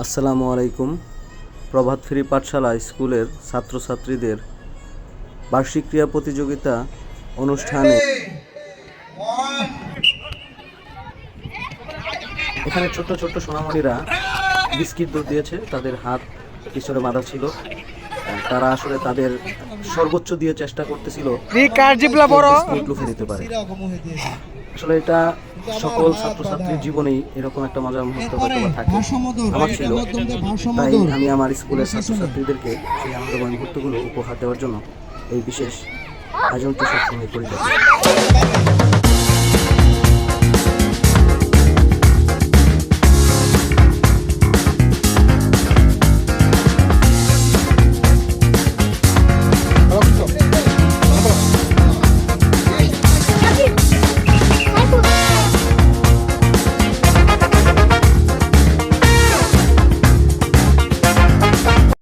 আসসালামু আলাইকুম। প্রভাত ফেরি পাঠশালা স্কুলের ছাত্রছাত্রীদের বার্ষিক ক্রীড়া প্রতিযোগিতা অনুষ্ঠানে এখানে ছোট্ট ছোট্ট সোনামণিরা বিস্কিট দৌড় দিয়েছে। তাদের হাত পিছনে বাঁধা ছিল। তারা আসলে তাদের সর্বোচ্চ দিয়ে চেষ্টা করতেছিল বিস্কিট লুফে দিতে পারে। আসলে এটা সকল ছাত্রছাত্রীর জীবনেই এরকম একটা মজার মুহূর্ত হয়তো থাকে, আমার ছিল। তাই আমি আমার স্কুলের ছাত্রছাত্রীদেরকে সেই আনন্দময় মুহূর্তগুলো উপহার দেওয়ার জন্য এই বিশেষ আয়োজনটি সবসময় করে থাকি।